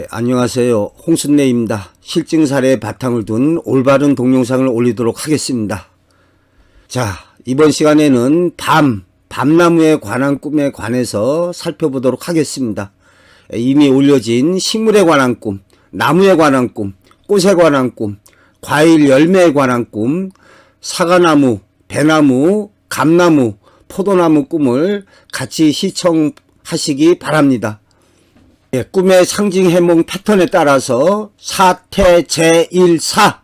안녕하세요. 홍순례입니다. 실증 사례에 바탕을 둔 올바른 동영상을 올리도록 하겠습니다. 자, 이번 시간에는 밤나무에 관한 꿈에 관해서 살펴보도록 하겠습니다. 이미 올려진 식물에 관한 꿈, 나무에 관한 꿈, 꽃에 관한 꿈, 과일 열매에 관한 꿈, 사과나무, 배나무, 감나무, 포도나무 꿈을 같이 시청하시기 바랍니다. 꿈의 상징 해몽 패턴에 따라서 사태제일사,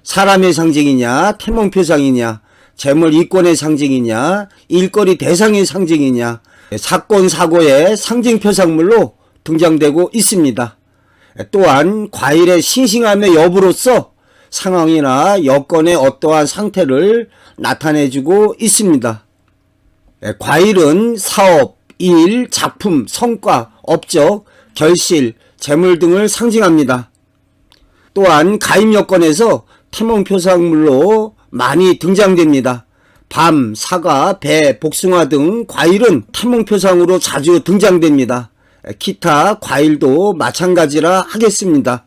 사람의 상징이냐, 태몽표상이냐, 재물 이권의 상징이냐, 일거리 대상의 상징이냐, 사건 사고의 상징표상물로 등장되고 있습니다. 또한 과일의 싱싱함의 여부로서 상황이나 여건의 어떠한 상태를 나타내주고 있습니다. 과일은 사업, 일, 작품, 성과, 업적, 결실, 재물 등을 상징합니다. 또한 가입 여건에서 태몽표상물로 많이 등장됩니다. 밤, 사과, 배, 복숭아 등 과일은 태몽표상으로 자주 등장됩니다. 기타 과일도 마찬가지라 하겠습니다.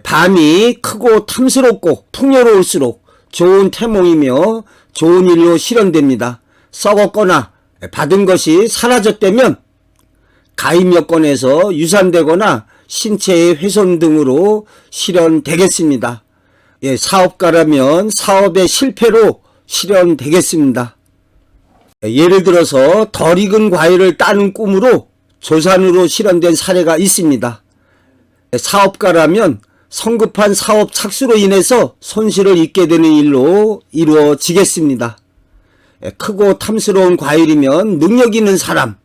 밤이 크고 탐스럽고 풍요로울수록 좋은 태몽이며 좋은 일로 실현됩니다. 썩었거나 받은 것이 사라졌다면 가입 여건에서 유산되거나 신체의 훼손 등으로 실현되겠습니다. 사업가라면 사업의 실패로 실현되겠습니다. 예를 들어서 덜 익은 과일을 따는 꿈으로 조산으로 실현된 사례가 있습니다. 사업가라면 성급한 사업 착수로 인해서 손실을 입게 되는 일로 이루어지겠습니다. 크고 탐스러운 과일이면 능력 있는 사람,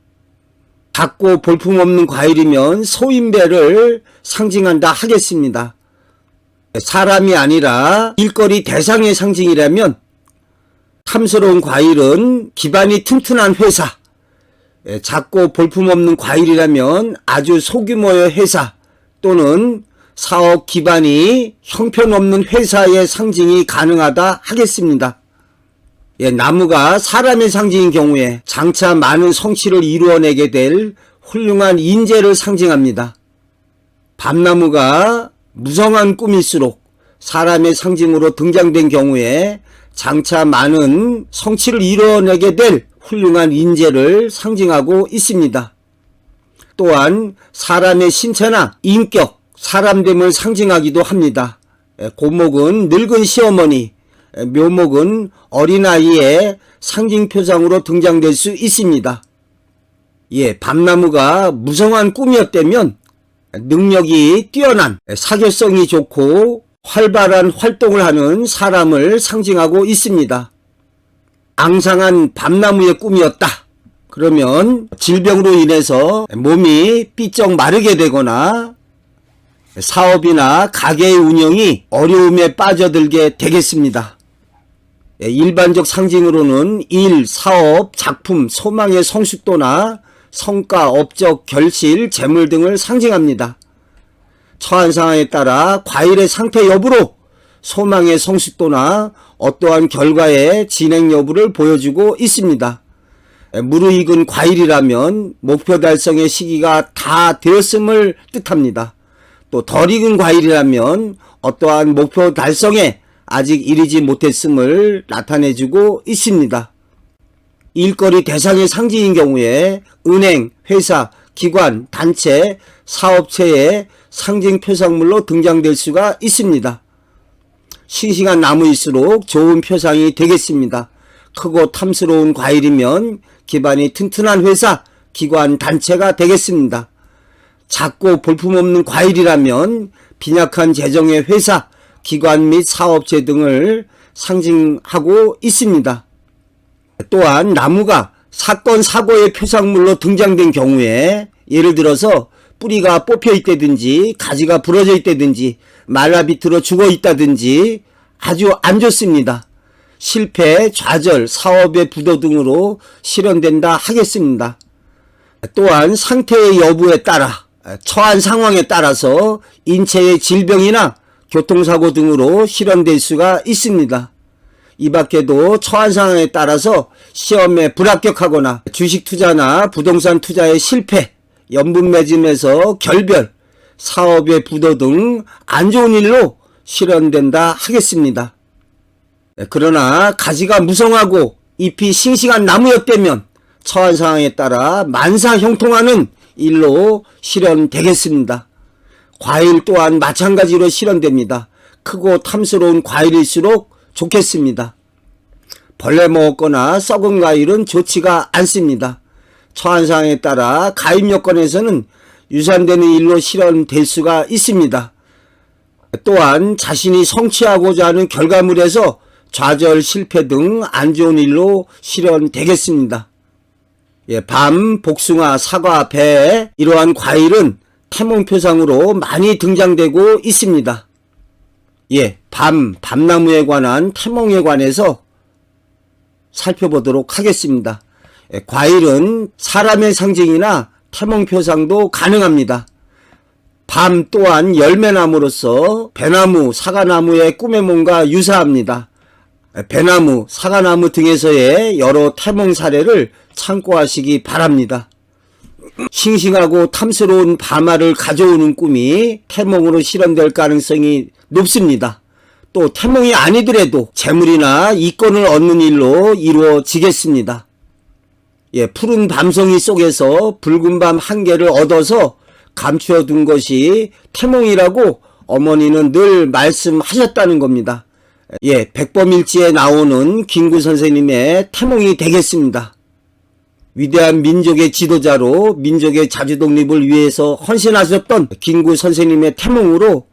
작고 볼품없는 과일이면 소인배를 상징한다 하겠습니다. 사람이 아니라 일거리 대상의 상징이라면 탐스러운 과일은 기반이 튼튼한 회사, 작고 볼품없는 과일이라면 아주 소규모의 회사 또는 사업 기반이 형편없는 회사의 상징이 가능하다 하겠습니다. 나무가 사람의 상징인 경우에 장차 많은 성취를 이루어내게 될 훌륭한 인재를 상징합니다. 밤나무가 무성한 꿈일수록 사람의 상징으로 등장된 경우에 장차 많은 성취를 이루어내게 될 훌륭한 인재를 상징하고 있습니다. 또한 사람의 신체나 인격, 사람됨을 상징하기도 합니다. 고목은 늙은 시어머니, 묘목은 어린아이의 상징표상으로 등장될 수 있습니다. 밤나무가 무성한 꿈이었다면 능력이 뛰어난, 사교성이 좋고 활발한 활동을 하는 사람을 상징하고 있습니다. 앙상한 밤나무의 꿈이었다. 그러면 질병으로 인해서 몸이 삐쩍 마르게 되거나 사업이나 가게의 운영이 어려움에 빠져들게 되겠습니다. 일반적 상징으로는 일, 사업, 작품, 소망의 성숙도나 성과, 업적, 결실, 재물 등을 상징합니다. 처한 상황에 따라 과일의 상태 여부로 소망의 성숙도나 어떠한 결과의 진행 여부를 보여주고 있습니다. 무르익은 과일이라면 목표 달성의 시기가 다 되었음을 뜻합니다. 또 덜 익은 과일이라면 어떠한 목표 달성에 아직 이르지 못했음을 나타내주고 있습니다. 일거리 대상의 상징인 경우에 은행, 회사, 기관, 단체, 사업체의 상징 표상물로 등장될 수가 있습니다. 싱싱한 나무일수록 좋은 표상이 되겠습니다. 크고 탐스러운 과일이면 기반이 튼튼한 회사, 기관, 단체가 되겠습니다. 작고 볼품없는 과일이라면 빈약한 재정의 회사, 기관 및 사업체 등을 상징하고 있습니다. 또한 나무가 사건 사고의 표상물로 등장된 경우에 예를 들어서 뿌리가 뽑혀 있다든지 가지가 부러져 있다든지 말라 비틀어 죽어 있다든지 아주 안 좋습니다. 실패, 좌절, 사업의 부도 등으로 실현된다 하겠습니다. 또한 상태의 여부에 따라 처한 상황에 따라서 인체의 질병이나 교통사고 등으로 실현될 수가 있습니다. 이 밖에도 처한 상황에 따라서 시험에 불합격하거나 주식 투자나 부동산 투자의 실패, 연분 매짐에서 결별, 사업의 부도 등 안 좋은 일로 실현된다 하겠습니다. 그러나 가지가 무성하고 잎이 싱싱한 나무였다면 처한 상황에 따라 만사형통하는 일로 실현되겠습니다. 과일 또한 마찬가지로 실현됩니다. 크고 탐스러운 과일일수록 좋겠습니다. 벌레 먹었거나 썩은 과일은 좋지가 않습니다. 처한 상황에 따라 가입 여건에서는 유산되는 일로 실현될 수가 있습니다. 또한 자신이 성취하고자 하는 결과물에서 좌절, 실패 등 안 좋은 일로 실현되겠습니다. 밤, 복숭아, 사과, 배 이러한 과일은 태몽표상으로 많이 등장되고 있습니다. 밤나무에 관한 태몽에 관해서 살펴보도록 하겠습니다. 과일은 사람의 상징이나 태몽표상도 가능합니다. 밤 또한 열매나무로서 배나무, 사과나무의 꿈의 몸과 유사합니다. 배나무, 사과나무 등에서의 여러 태몽 사례를 참고하시기 바랍니다. 싱싱하고 탐스러운 밤알을 가져오는 꿈이 태몽으로 실현될 가능성이 높습니다. 또 태몽이 아니더라도 재물이나 이권을 얻는 일로 이루어지겠습니다. 푸른 밤송이 속에서 붉은 밤 한 개를 얻어서 감추어둔 것이 태몽이라고 어머니는 늘 말씀하셨다는 겁니다. 백범일지에 나오는 김구 선생님의 태몽이 되겠습니다. 위대한 민족의 지도자로 민족의 자주독립을 위해서 헌신하셨던 김구 선생님의 태몽으로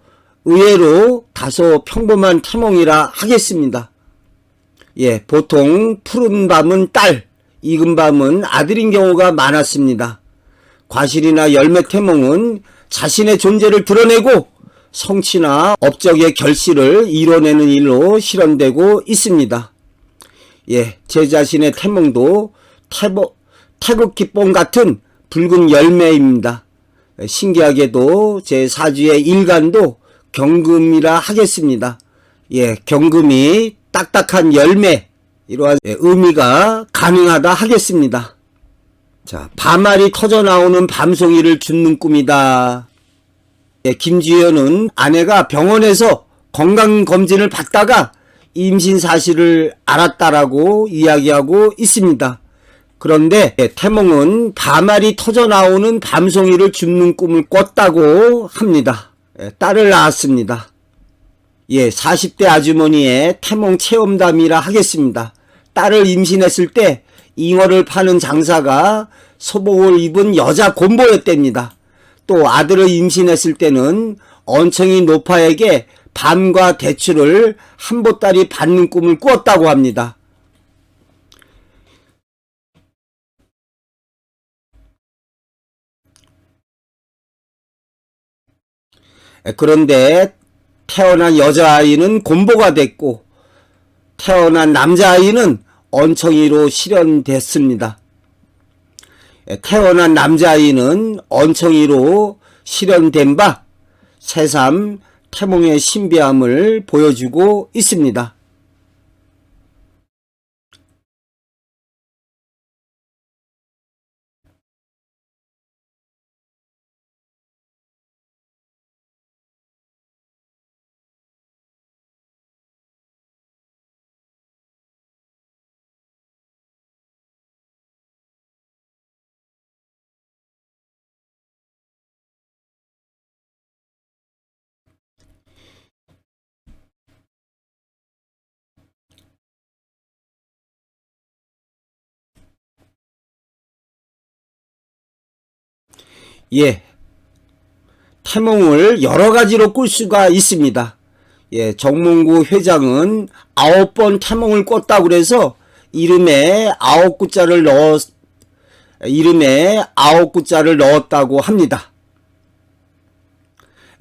의외로 다소 평범한 태몽이라 하겠습니다. 보통 푸른 밤은 딸, 익은 밤은 아들인 경우가 많았습니다. 과실이나 열매 태몽은 자신의 존재를 드러내고 성취나 업적의 결실을 이뤄내는 일로 실현되고 있습니다. 제 자신의 태몽도 태극기뽕 같은 붉은 열매입니다. 신기하게도 제 사주의 일간도 경금이라 하겠습니다. 경금이 딱딱한 열매, 이러한 의미가 가능하다 하겠습니다. 자, 밤알이 터져 나오는 밤송이를 줍는 꿈이다. 김주현은 아내가 병원에서 건강검진을 받다가 임신 사실을 알았다라고 이야기하고 있습니다. 그런데 태몽은 밤알이 터져 나오는 밤송이를 줍는 꿈을 꿨다고 합니다. 딸을 낳았습니다. 40대 아주머니의 태몽 체험담이라 하겠습니다. 딸을 임신했을 때 잉어를 파는 장사가 소복을 입은 여자 곰보였답니다. 또 아들을 임신했을 때는 언청이 노파에게 밤과 대추를 한 보따리 받는 꿈을 꾸었다고 합니다. 그런데 태어난 여자아이는 곰보가 됐고 태어난 남자아이는 언청이로 실현됐습니다. 태어난 남자아이는 언청이로 실현된 바 새삼 태몽의 신비함을 보여주고 있습니다. 태몽을 여러 가지로 꿀 수가 있습니다. 정몽구 회장은 9번 태몽을 꿨다고 그래서 이름에 9구자를 넣었다고 합니다.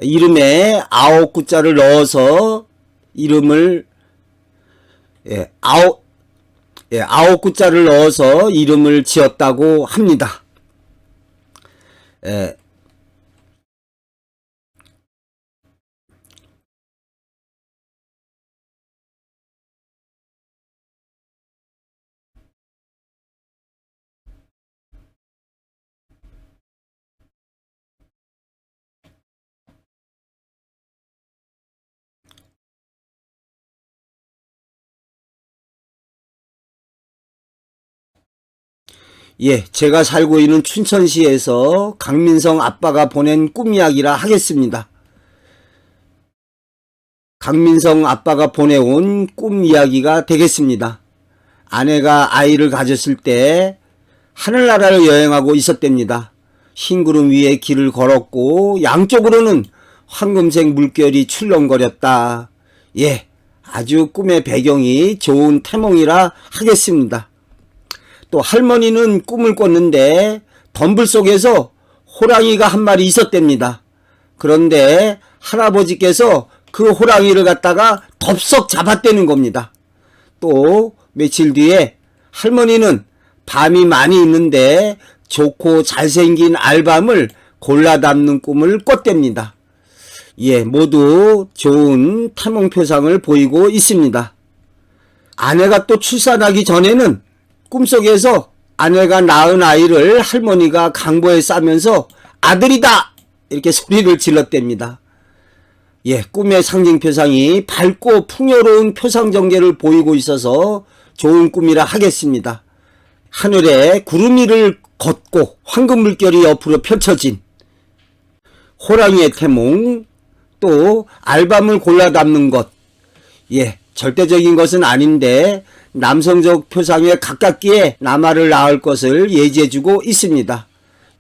이름에 9구자를 넣어서 이름을 9구자를 넣어서 이름을 지었다고 합니다. 예, 제가 살고 있는 춘천시에서 강민성 아빠가 보낸 꿈 이야기라 하겠습니다. 강민성 아빠가 보내온 꿈 이야기가 되겠습니다. 아내가 아이를 가졌을 때 하늘나라를 여행하고 있었답니다. 흰 구름 위에 길을 걸었고 양쪽으로는 황금색 물결이 출렁거렸다. 예, 아주 꿈의 배경이 좋은 태몽이라 하겠습니다. 또 할머니는 꿈을 꿨는데 덤불 속에서 호랑이가 한 마리 있었답니다. 그런데 할아버지께서 그 호랑이를 갖다가 덥석 잡았다는 겁니다. 또 며칠 뒤에 할머니는 밤이 많이 있는데 좋고 잘생긴 알밤을 골라 담는 꿈을 꿨답니다. 예, 모두 좋은 태몽표상을 보이고 있습니다. 아내가 또 출산하기 전에는 꿈속에서 아내가 낳은 아이를 할머니가 강보에 싸면서 아들이다! 이렇게 소리를 질렀답니다. 예, 꿈의 상징표상이 밝고 풍요로운 표상전개를 보이고 있어서 좋은 꿈이라 하겠습니다. 하늘에 구름 위를 걷고 황금 물결이 옆으로 펼쳐진 호랑이의 태몽, 또 알밤을 골라 담는 것. 예, 절대적인 것은 아닌데 남성적 표상에 가깝기에 남아를 낳을 것을 예지해주고 있습니다.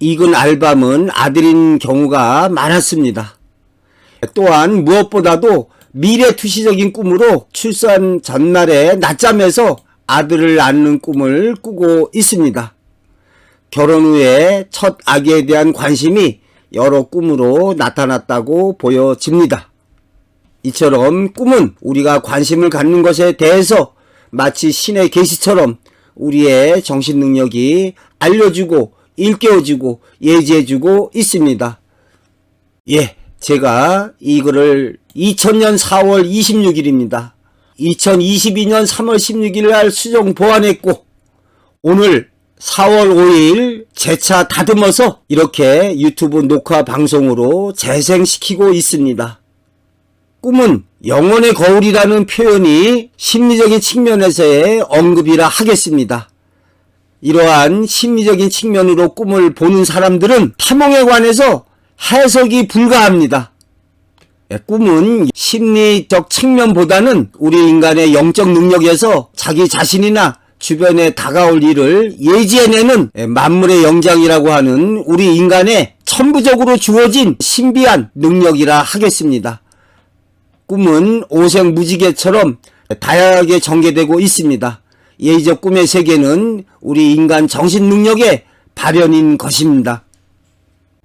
익은 알밤은 아들인 경우가 많았습니다. 또한 무엇보다도 미래투시적인 꿈으로 출산 전날에 낮잠에서 아들을 낳는 꿈을 꾸고 있습니다. 결혼 후에 첫 아기에 대한 관심이 여러 꿈으로 나타났다고 보여집니다. 이처럼 꿈은 우리가 관심을 갖는 것에 대해서 마치 신의 계시처럼 우리의 정신능력이 알려주고 일깨워주고 예지해주고 있습니다. 예, 제가 이 글을 2000년 4월 26일입니다. 2022년 3월 16일 날 수정 보완했고 오늘 4월 5일 재차 다듬어서 이렇게 유튜브 녹화 방송으로 재생시키고 있습니다. 꿈은 영혼의 거울이라는 표현이 심리적인 측면에서의 언급이라 하겠습니다. 이러한 심리적인 측면으로 꿈을 보는 사람들은 태몽에 관해서 해석이 불가합니다. 꿈은 심리적 측면보다는 우리 인간의 영적 능력에서 자기 자신이나 주변에 다가올 일을 예지해내는 만물의 영장이라고 하는 우리 인간의 천부적으로 주어진 신비한 능력이라 하겠습니다. 꿈은 오색무지개처럼 다양하게 전개되고 있습니다. 예의적 꿈의 세계는 우리 인간 정신능력의 발현인 것입니다.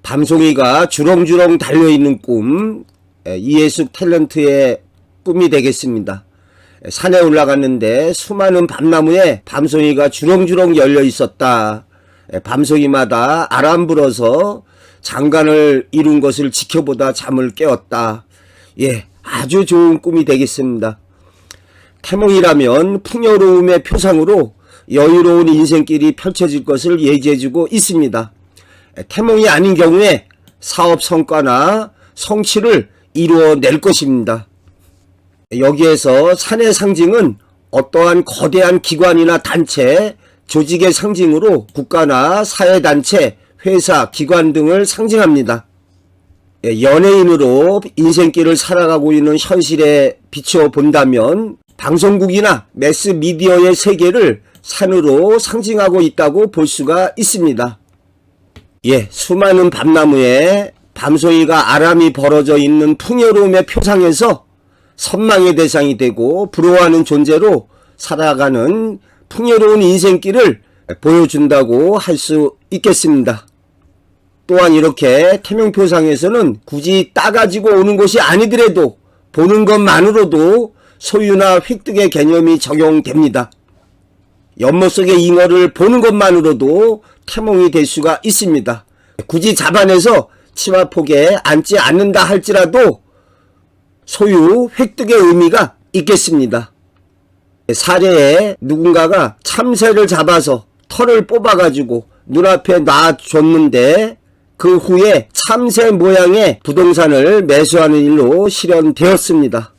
밤송이가 주렁주렁 달려있는 꿈, 이해숙 탤런트의 꿈이 되겠습니다. 산에 올라갔는데 수많은 밤나무에 밤송이가 주렁주렁 열려 있었다. 밤송이마다 아람 불어서 장관을 이룬 것을 지켜보다 잠을 깨웠다. 예, 아주 좋은 꿈이 되겠습니다. 태몽이라면 풍요로움의 표상으로 여유로운 인생길이 펼쳐질 것을 예지해주고 있습니다. 태몽이 아닌 경우에 사업 성과나 성취를 이루어낼 것입니다. 여기에서 산의 상징은 어떠한 거대한 기관이나 단체, 조직의 상징으로 국가나 사회단체, 회사, 기관 등을 상징합니다. 연예인으로 인생길을 살아가고 있는 현실에 비추어 본다면 방송국이나 매스미디어의 세계를 산으로 상징하고 있다고 볼 수가 있습니다. 예, 수많은 밤나무에 밤송이가 아람이 벌어져 있는 풍요로움의 표상에서 선망의 대상이 되고 부러워하는 존재로 살아가는 풍요로운 인생길을 보여준다고 할 수 있겠습니다. 또한 이렇게 태명표상에서는 굳이 따가지고 오는 것이 아니더라도 보는 것만으로도 소유나 획득의 개념이 적용됩니다. 연못 속의 잉어를 보는 것만으로도 태몽이 될 수가 있습니다. 굳이 잡아내서 치마폭에 앉지 않는다 할지라도 소유, 획득의 의미가 있겠습니다. 사례에 누군가가 참새를 잡아서 털을 뽑아가지고 눈앞에 놔줬는데 그 후에 참새 모양의 부동산을 매수하는 일로 실현되었습니다.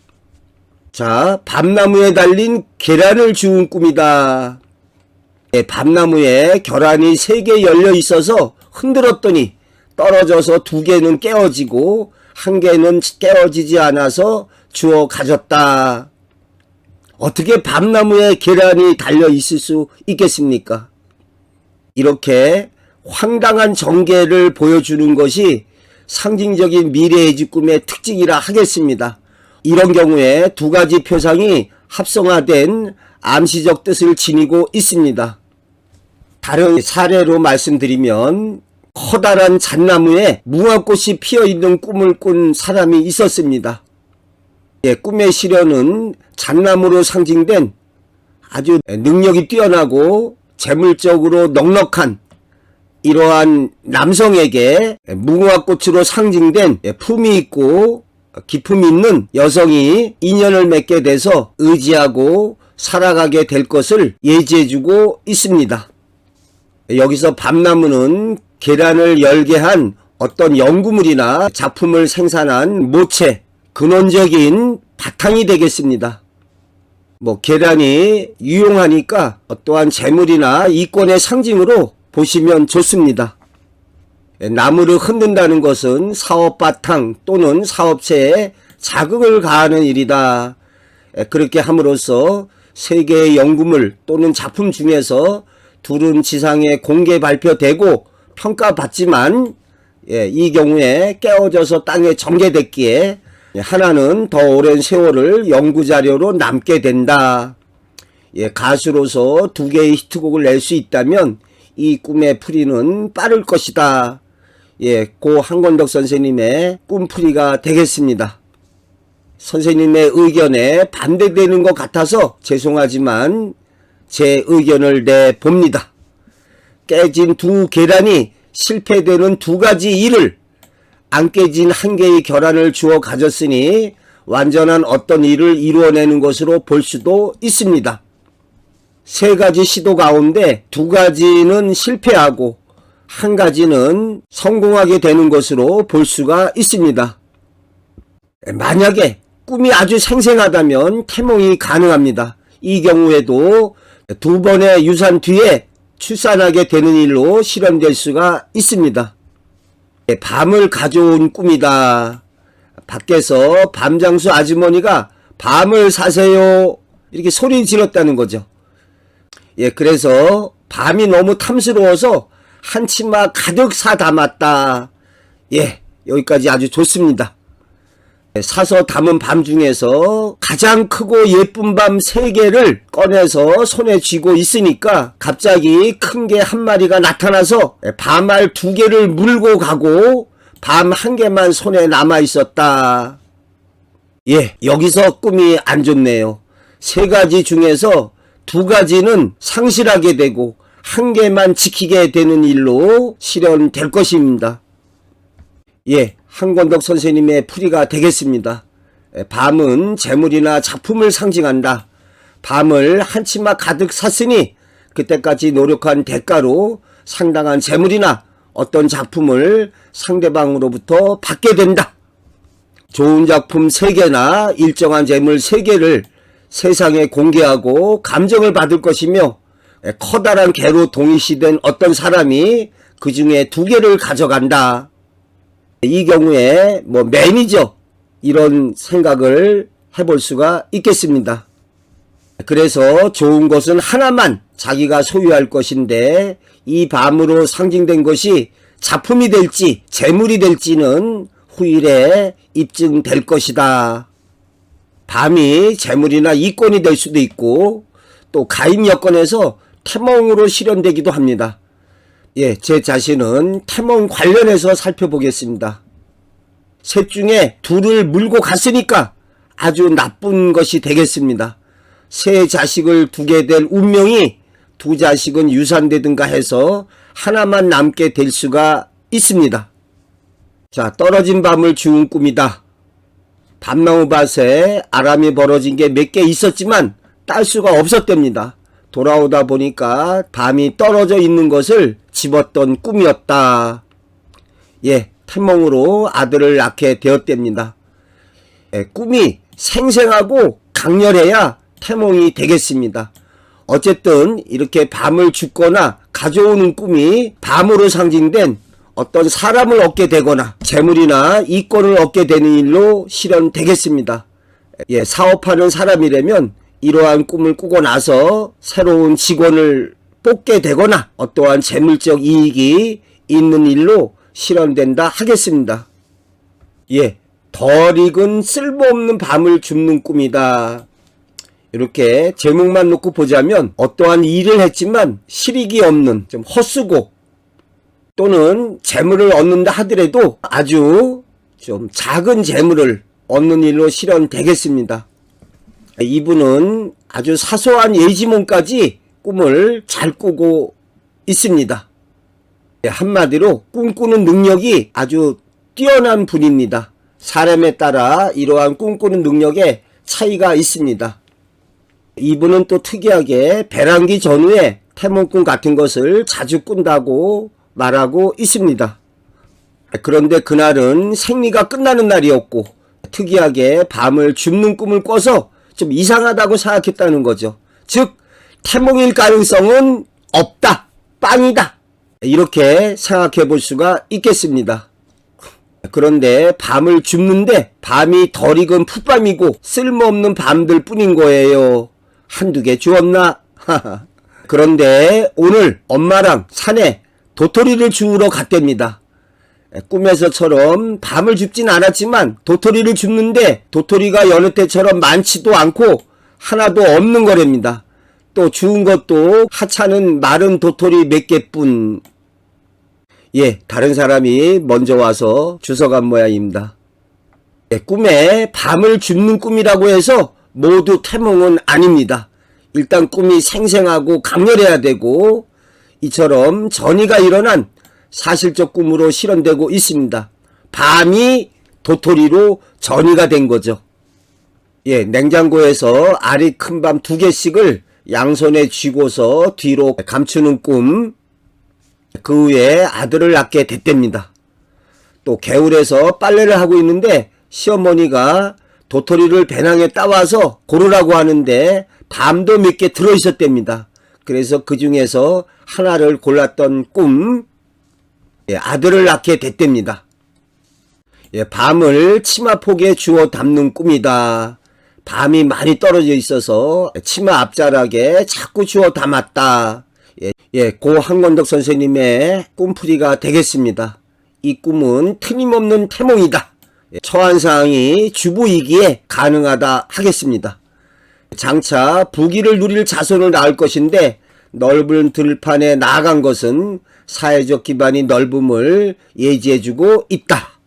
자, 밤나무에 달린 계란을 주운 꿈이다. 밤나무에 결안이 3개 열려 있어서 흔들었더니 떨어져서 2개는 깨어지고 1개는 깨어지지 않아서 주워 가졌다. 어떻게 밤나무에 계란이 달려 있을 수 있겠습니까? 이렇게 황당한 전개를 보여주는 것이 상징적인 미래의 집 꿈의 특징이라 하겠습니다. 이런 경우에 2가지 표상이 합성화된 암시적 뜻을 지니고 있습니다. 다른 사례로 말씀드리면 커다란 잣나무에 무화꽃이 피어있는 꿈을 꾼 사람이 있었습니다. 꿈의 시련은 잣나무로 상징된 아주 능력이 뛰어나고 재물적으로 넉넉한 이러한 남성에게 무화꽃으로 상징된 품이 있고 기품이 있는 여성이 인연을 맺게 돼서 의지하고 살아가게 될 것을 예지해주고 있습니다. 여기서 밤나무는 계란을 열게 한 어떤 연구물이나 작품을 생산한 모체, 근원적인 바탕이 되겠습니다. 계란이 유용하니까 또한 재물이나 이권의 상징으로 보시면 좋습니다. 나무를 흔든다는 것은 사업 바탕 또는 사업체에 자극을 가하는 일이다. 그렇게 함으로써 세계의 연구물 또는 작품 중에서 둘은 지상에 공개 발표되고 평가받지만 이 경우에 깨어져서 땅에 전개됐기에 하나는 더 오랜 세월을 연구자료로 남게 된다. 가수로서 2개의 히트곡을 낼 수 있다면 이 꿈의 풀이는 빠를 것이다. 고 한권덕 선생님의 꿈풀이가 되겠습니다. 선생님의 의견에 반대되는 것 같아서 죄송하지만 제 의견을 내봅니다. 깨진 2 계란이 실패되는 2가지 일을 안 깨진 1개의 결안을 주워 가졌으니 완전한 어떤 일을 이루어내는 것으로 볼 수도 있습니다. 3가지 시도 가운데 2가지는 실패하고 1가지는 성공하게 되는 것으로 볼 수가 있습니다. 만약에 꿈이 아주 생생하다면 태몽이 가능합니다. 이 경우에도 2번의 유산 뒤에 출산하게 되는 일로 실현될 수가 있습니다. 밤을 가져온 꿈이다. 밖에서 밤장수 아주머니가 밤을 사세요 이렇게 소리 질렀다는 거죠. 그래서 밤이 너무 탐스러워서 한 치마 가득 사 담았다. 여기까지 아주 좋습니다. 사서 담은 밤 중에서 가장 크고 예쁜 밤 3개를 꺼내서 손에 쥐고 있으니까 갑자기 큰 개 1마리가 나타나서 밤알 2개를 물고 가고 밤 1개만 손에 남아 있었다. 여기서 꿈이 안 좋네요. 3가지 중에서 2가지는 상실하게 되고 1개만 지키게 되는 일로 실현될 것입니다. 한권덕 선생님의 풀이가 되겠습니다. 밤은 재물이나 작품을 상징한다. 밤을 한 치마 가득 샀으니 그때까지 노력한 대가로 상당한 재물이나 어떤 작품을 상대방으로부터 받게 된다. 좋은 작품 3개나 일정한 재물 3개를 세상에 공개하고 감정을 받을 것이며 커다란 개로 동일시된 어떤 사람이 그 중에 2개를 가져간다. 이 경우에 매니저 이런 생각을 해볼 수가 있겠습니다. 그래서 좋은 것은 하나만 자기가 소유할 것인데 이 밤으로 상징된 것이 작품이 될지 재물이 될지는 후일에 입증될 것이다. 밤이 재물이나 이권이 될 수도 있고 또 가임 여건에서 태몽으로 실현되기도 합니다. 제 자신은 태몽 관련해서 살펴보겠습니다. 셋 중에 2를 물고 갔으니까 아주 나쁜 것이 되겠습니다. 3 자식을 두게 될 운명이 2 자식은 유산되든가 해서 하나만 남게 될 수가 있습니다. 자, 떨어진 밤을 주운 꿈이다. 밤나무밭에 아람이 벌어진 게 몇 개 있었지만 딸 수가 없었답니다. 돌아오다 보니까 밤이 떨어져 있는 것을 집었던 꿈이었다. 태몽으로 아들을 낳게 되었답니다. 꿈이 생생하고 강렬해야 태몽이 되겠습니다. 어쨌든 이렇게 밤을 줍거나 가져오는 꿈이 밤으로 상징된 어떤 사람을 얻게 되거나 재물이나 이권을 얻게 되는 일로 실현되겠습니다. 사업하는 사람이라면 이러한 꿈을 꾸고 나서 새로운 직원을 뽑게 되거나 어떠한 재물적 이익이 있는 일로 실현된다 하겠습니다. 덜 익은 쓸모없는 밤을 줍는 꿈이다. 이렇게 제목만 놓고 보자면 어떠한 일을 했지만 실익이 없는, 좀 헛수고 또는 재물을 얻는다 하더라도 아주 좀 작은 재물을 얻는 일로 실현되겠습니다. 이분은 아주 사소한 예지몽까지 꿈을 잘 꾸고 있습니다. 한마디로 꿈꾸는 능력이 아주 뛰어난 분입니다. 사람에 따라 이러한 꿈꾸는 능력에 차이가 있습니다. 이분은 또 특이하게 배란기 전후에 태몽꿈 같은 것을 자주 꾼다고 말하고 있습니다. 그런데 그날은 생리가 끝나는 날이었고 특이하게 밤을 줍는 꿈을 꿔서 좀 이상하다고 생각했다는 거죠. 즉 태몽일 가능성은 없다, 빵이다, 이렇게 생각해 볼 수가 있겠습니다. 그런데 밤을 줍는데 밤이 덜 익은 풋밤이고 쓸모없는 밤들 뿐인 거예요. 한두 개 주었나? 그런데 오늘 엄마랑 산에 도토리를 주우러 갔답니다. 꿈에서처럼 밤을 줍진 않았지만 도토리를 줍는데 도토리가 여느 때처럼 많지도 않고 하나도 없는 거랍니다. 또 주운 것도 하찮은 마른 도토리 몇 개뿐. 다른 사람이 먼저 와서 주워간 모양입니다. 꿈에 밤을 줍는 꿈이라고 해서 모두 태몽은 아닙니다. 일단 꿈이 생생하고 강렬해야 되고 이처럼 전이가 일어난 사실적 꿈으로 실현되고 있습니다. 밤이 도토리로 전이가 된 거죠. 냉장고에서 알이 큰 밤 2개씩을 양손에 쥐고서 뒤로 감추는 꿈. 그 후에 아들을 낳게 됐답니다. 또 개울에서 빨래를 하고 있는데 시어머니가 도토리를 배낭에 따와서 고르라고 하는데 밤도 몇 개 들어있었답니다. 그래서 그 중에서 하나를 골랐던 꿈. 아들을 낳게 됐답니다. 밤을 치마폭에 주워 담는 꿈이다. 밤이 많이 떨어져 있어서 치마 앞자락에 자꾸 주워 담았다. 고 한권덕 선생님의 꿈풀이가 되겠습니다. 이 꿈은 틀림없는 태몽이다. 처한사항이 주부이기에 가능하다 하겠습니다. 장차 부귀를 누릴 자손을 낳을 것인데 넓은 들판에 나아간 것은 사회적 기반이 넓음을 예지해주고 있다.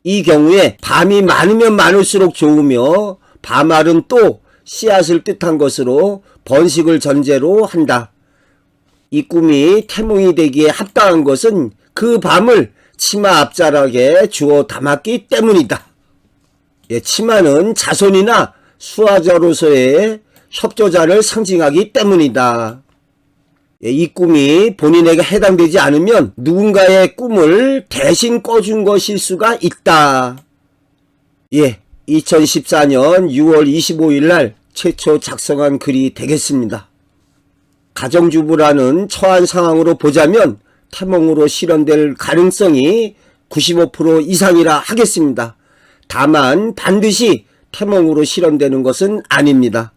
이 경우에 밤이 많으면 많을수록 좋으며 밤알은 또 씨앗을 뜻한 것으로 번식을 전제로 한다. 이 꿈이 태몽이 되기에 합당한 것은 그 밤을 치마 앞자락에 주워 담았기 때문이다. 치마는 자손이나 수하자로서의 협조자를 상징하기 때문이다. 이 꿈이 본인에게 해당되지 않으면 누군가의 꿈을 대신 꿔준 것일 수가 있다. 2014년 6월 25일 날 최초 작성한 글이 되겠습니다. 가정주부라는 처한 상황으로 보자면 태몽으로 실현될 가능성이 95% 이상이라 하겠습니다. 다만 반드시 태몽으로 실현되는 것은 아닙니다.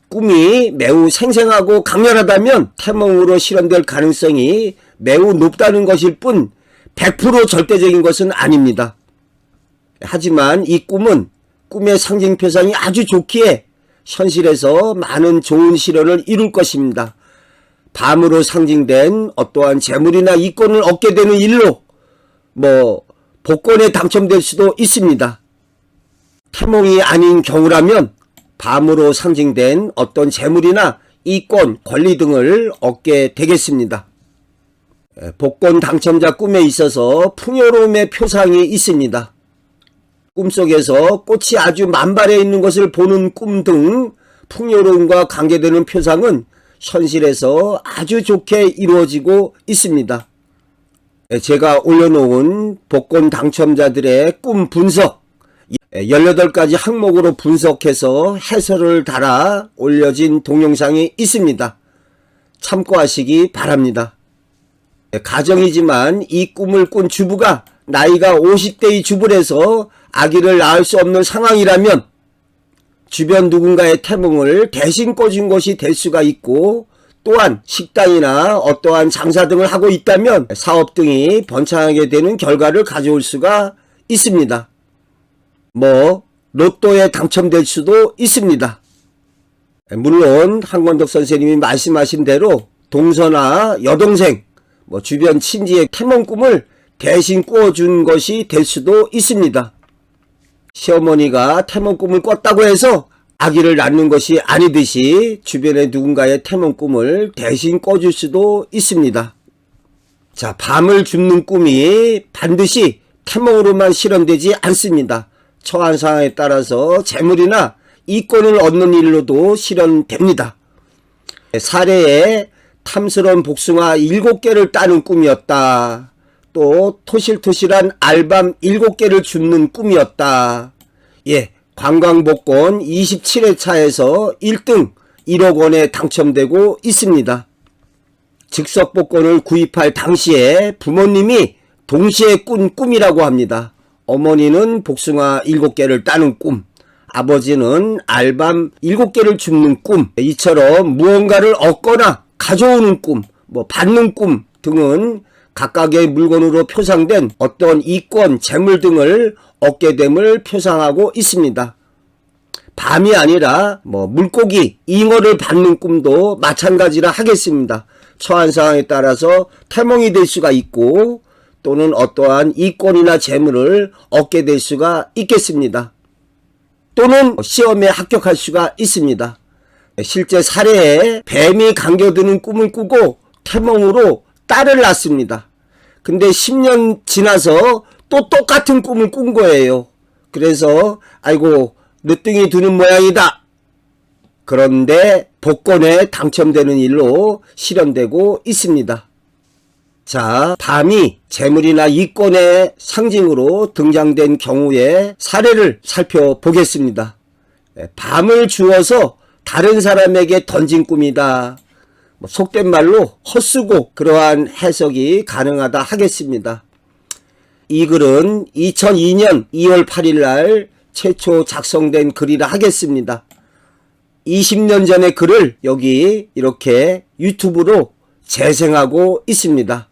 꿈이 매우 생생하고 강렬하다면 태몽으로 실현될 가능성이 매우 높다는 것일 뿐 100% 절대적인 것은 아닙니다. 하지만 이 꿈은 꿈의 상징표상이 아주 좋기에 현실에서 많은 좋은 실현을 이룰 것입니다. 밤으로 상징된 어떠한 재물이나 이권을 얻게 되는 일로 복권에 당첨될 수도 있습니다. 태몽이 아닌 경우라면 밤으로 상징된 어떤 재물이나 이권, 권리 등을 얻게 되겠습니다. 복권 당첨자 꿈에 있어서 풍요로움의 표상이 있습니다. 꿈속에서 꽃이 아주 만발해 있는 것을 보는 꿈 등 풍요로움과 관계되는 표상은 현실에서 아주 좋게 이루어지고 있습니다. 제가 올려놓은 복권 당첨자들의 꿈 분석, 18가지 항목으로 분석해서 해설을 달아 올려진 동영상이 있습니다. 참고하시기 바랍니다. 가정이지만 이 꿈을 꾼 주부가 나이가 50대의 주부라서 아기를 낳을 수 없는 상황이라면 주변 누군가의 태몽을 대신 꿔준 것이 될 수가 있고, 또한 식당이나 어떠한 장사 등을 하고 있다면 사업 등이 번창하게 되는 결과를 가져올 수가 있습니다. 로또에 당첨될 수도 있습니다. 물론 한권덕 선생님이 말씀하신 대로 동서나 여동생, 주변 친지의 태몽 꿈을 대신 꾸어준 것이 될 수도 있습니다. 시어머니가 태몽 꿈을 꿨다고 해서 아기를 낳는 것이 아니듯이 주변의 누군가의 태몽 꿈을 대신 꿔줄 수도 있습니다. 자, 밤을 줍는 꿈이 반드시 태몽으로만 실현되지 않습니다. 처한 상황에 따라서 재물이나 이권을 얻는 일로도 실현됩니다. 사례에 탐스러운 복숭아 7개를 따는 꿈이었다. 또 토실토실한 알밤 7개를 줍는 꿈이었다. 관광복권 27회차에서 1등 1억 원에 당첨되고 있습니다. 즉석복권을 구입할 당시에 부모님이 동시에 꾼 꿈이라고 합니다. 어머니는 복숭아 7개를 따는 꿈, 아버지는 알밤 7개를 줍는 꿈, 이처럼 무언가를 얻거나 가져오는 꿈, 받는 꿈 등은 각각의 물건으로 표상된 어떤 이권, 재물 등을 얻게 됨을 표상하고 있습니다. 밤이 아니라 물고기, 잉어를 받는 꿈도 마찬가지라 하겠습니다. 처한 상황에 따라서 태몽이 될 수가 있고, 또는 어떠한 이권이나 재물을 얻게 될 수가 있겠습니다. 또는 시험에 합격할 수가 있습니다. 실제 사례에 뱀이 감겨드는 꿈을 꾸고 태몽으로 딸을 낳습니다. 근데 10년 지나서 또 똑같은 꿈을 꾼 거예요. 그래서 아이고 늦둥이 두는 모양이다. 그런데 복권에 당첨되는 일로 실현되고 있습니다. 자, 밤이 재물이나 이권의 상징으로 등장된 경우의 사례를 살펴보겠습니다. 밤을 주어서 다른 사람에게 던진 꿈이다. 속된 말로 헛수고 그러한 해석이 가능하다 하겠습니다. 이 글은 2002년 2월 8일 날 최초 작성된 글이라 하겠습니다. 20년 전의 글을 여기 이렇게 유튜브로 재생하고 있습니다.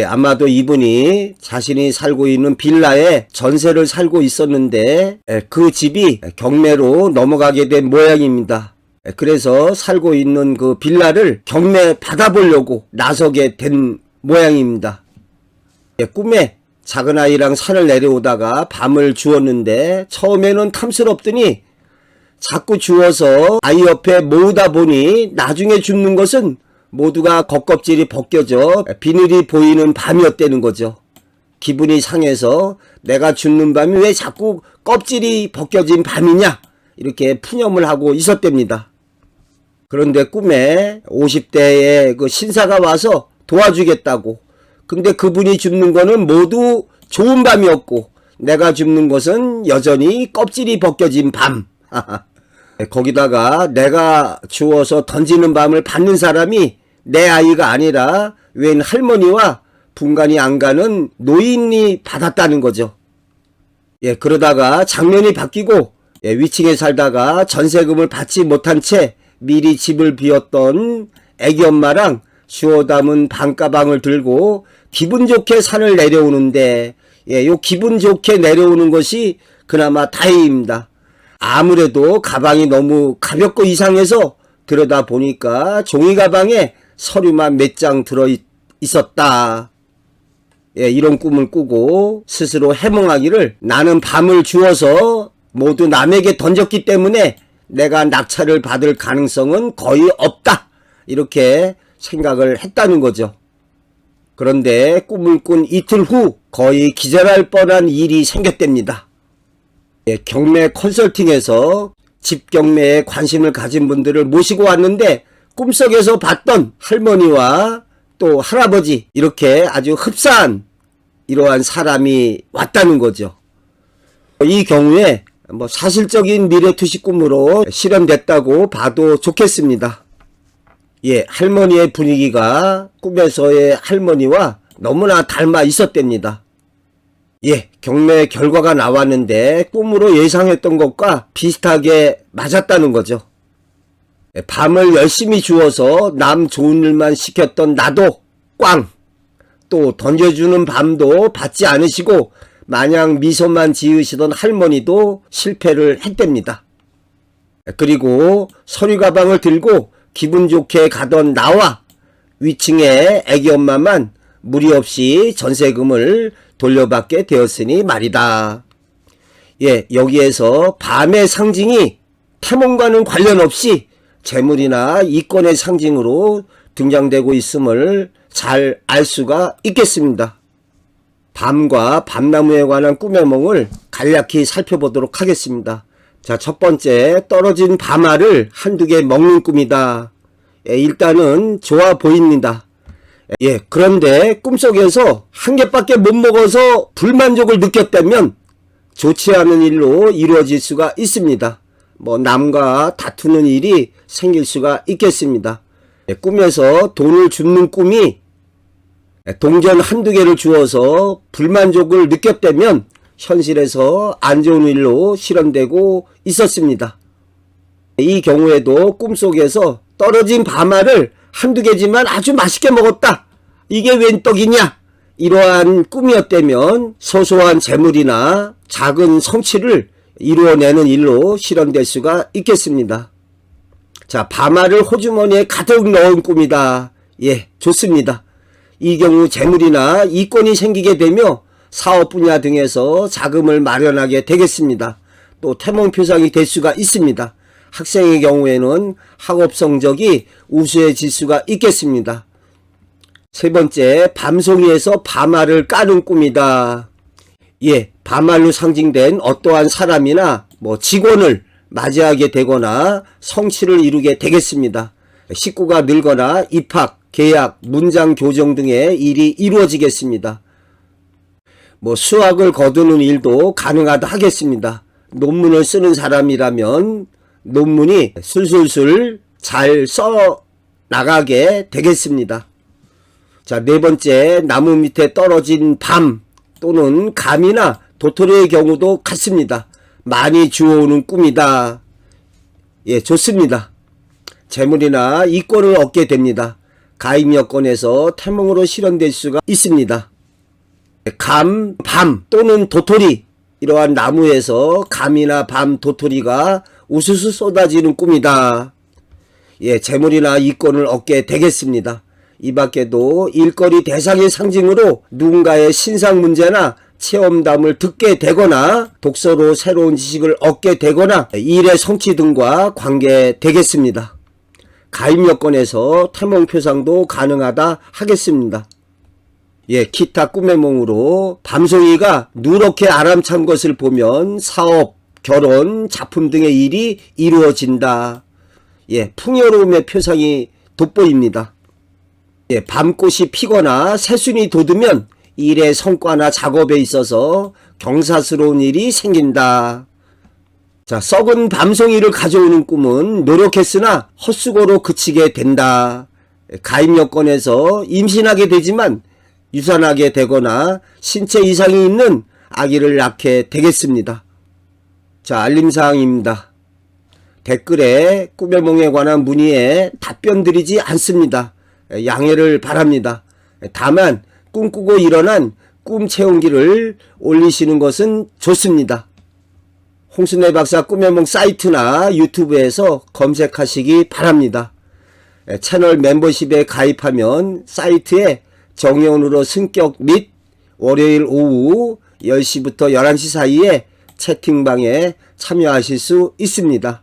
아마도 이분이 자신이 살고 있는 빌라에 전세를 살고 있었는데 그 집이 경매로 넘어가게 된 모양입니다. 그래서 살고 있는 그 빌라를 경매 받아보려고 나서게 된 모양입니다. 꿈에 작은 아이랑 산을 내려오다가 밤을 주었는데 처음에는 탐스럽더니 자꾸 주워서 아이 옆에 모으다 보니 나중에 줍는 것은 모두가 겉껍질이 벗겨져 비늘이 보이는 밤이었다는 거죠. 기분이 상해서 내가 줍는 밤이 왜 자꾸 껍질이 벗겨진 밤이냐 이렇게 푸념을 하고 있었답니다. 그런데 꿈에 50대의 그 신사가 와서 도와주겠다고. 근데 그분이 줍는 거는 모두 좋은 밤이었고 내가 줍는 것은 여전히 껍질이 벗겨진 밤. 거기다가 내가 주워서 던지는 밤을 받는 사람이 내 아이가 아니라 웬 할머니와 분간이 안 가는 노인이 받았다는 거죠. 그러다가 장면이 바뀌고 위층에 살다가 전세금을 받지 못한 채 미리 집을 비웠던 애기 엄마랑 주워 담은 밤가방을 들고 기분 좋게 산을 내려오는데 요 기분 좋게 내려오는 것이 그나마 다행입니다. 아무래도 가방이 너무 가볍고 이상해서 들여다 보니까 종이 가방에 서류만 몇 장 들어 있었다. 이런 꿈을 꾸고 스스로 해몽하기를 나는 밤을 주어서 모두 남에게 던졌기 때문에 내가 낙찰을 받을 가능성은 거의 없다. 이렇게 생각을 했다는 거죠. 그런데 꿈을 꾼 이틀 후 거의 기절할 뻔한 일이 생겼답니다. 경매 컨설팅에서 집 경매에 관심을 가진 분들을 모시고 왔는데 꿈속에서 봤던 할머니와 또 할아버지 이렇게 아주 흡사한 이러한 사람이 왔다는 거죠. 이 경우에 사실적인 미래투시 꿈으로 실현됐다고 봐도 좋겠습니다. 예, 할머니의 분위기가 꿈에서의 할머니와 너무나 닮아 있었답니다. 예, 경매 결과가 나왔는데 꿈으로 예상했던 것과 비슷하게 맞았다는 거죠. 밤을 열심히 주워서 남 좋은 일만 시켰던 나도 꽝! 또 던져주는 밤도 받지 않으시고 마냥 미소만 지으시던 할머니도 실패를 했답니다. 그리고 서류 가방을 들고 기분 좋게 가던 나와 위층의 애기 엄마만 무리 없이 전세금을 돌려받게 되었으니 말이다. 예, 여기에서 밤의 상징이 태몽과는 관련 없이 재물이나 이권의 상징으로 등장되고 있음을 잘 알 수가 있겠습니다. 밤과 밤나무에 관한 꿈의 몽을 간략히 살펴보도록 하겠습니다. 자, 첫 번째, 떨어진 밤알을 한두 개 먹는 꿈이다. 예, 일단은 좋아 보입니다. 예, 그런데 꿈속에서 한 개밖에 못 먹어서 불만족을 느꼈다면 좋지 않은 일로 이루어질 수가 있습니다. 남과 다투는 일이 생길 수가 있겠습니다. 예, 꿈에서 돈을 줍는 꿈이 동전 한두 개를 주어서 불만족을 느꼈다면 현실에서 안 좋은 일로 실현되고 있었습니다. 이 경우에도 꿈속에서 떨어진 밤알을 한두 개지만 아주 맛있게 먹었다. 이게 웬 떡이냐? 이러한 꿈이었다면 소소한 재물이나 작은 성취를 이루어내는 일로 실현될 수가 있겠습니다. 자, 밤알을 호주머니에 가득 넣은 꿈이다. 예, 좋습니다. 이 경우 재물이나 이권이 생기게 되며 사업 분야 등에서 자금을 마련하게 되겠습니다. 또 태몽표상이 될 수가 있습니다. 학생의 경우에는 학업 성적이 우수해질 수가 있겠습니다. 세 번째, 밤송이에서 밤알을 까는 꿈이다. 예, 밤알로 상징된 어떠한 사람이나 직원을 맞이하게 되거나 성취를 이루게 되겠습니다. 식구가 늘거나 입학, 계약, 문장 교정 등의 일이 이루어지겠습니다. 수학을 거두는 일도 가능하다 하겠습니다. 논문을 쓰는 사람이라면 논문이 술술술 잘 써 나가게 되겠습니다. 자, 네 번째, 나무 밑에 떨어진 밤 또는 감이나 도토리의 경우도 같습니다. 많이 주워오는 꿈이다. 예, 좋습니다. 재물이나 이권을 얻게 됩니다. 가입 여건에서 태몽으로 실현될 수가 있습니다. 감, 밤 또는 도토리, 이러한 나무에서 감이나 밤, 도토리가 우수수 쏟아지는 꿈이다. 예, 재물이나 이권을 얻게 되겠습니다. 이 밖에도 일거리 대상의 상징으로 누군가의 신상 문제나 체험담을 듣게 되거나 독서로 새로운 지식을 얻게 되거나 일의 성취 등과 관계되겠습니다. 가입 여건에서 태몽표상도 가능하다 하겠습니다. 예, 기타 꿈의 몽으로 밤송이가 누렇게 아람찬 것을 보면 사업, 결혼, 작품 등의 일이 이루어진다. 예, 풍요로움의 표상이 돋보입니다. 예, 밤꽃이 피거나 새순이 돋으면 일의 성과나 작업에 있어서 경사스러운 일이 생긴다. 자, 썩은 밤송이를 가져오는 꿈은 노력했으나 헛수고로 그치게 된다. 가입 여건에서 임신하게 되지만 유산하게 되거나 신체 이상이 있는 아기를 낳게 되겠습니다. 자, 알림사항입니다. 댓글에 꿈의 몽에 관한 문의에 답변 드리지 않습니다. 양해를 바랍니다. 다만 꿈꾸고 일어난 꿈 체온기를 올리시는 것은 좋습니다. 홍순례 박사 꿈의 몽 사이트나 유튜브에서 검색하시기 바랍니다. 채널 멤버십에 가입하면 사이트에 정의원으로 승격 및 월요일 오후 10시부터 11시 사이에 채팅방에 참여하실 수 있습니다.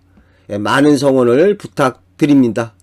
많은 성원을 부탁드립니다.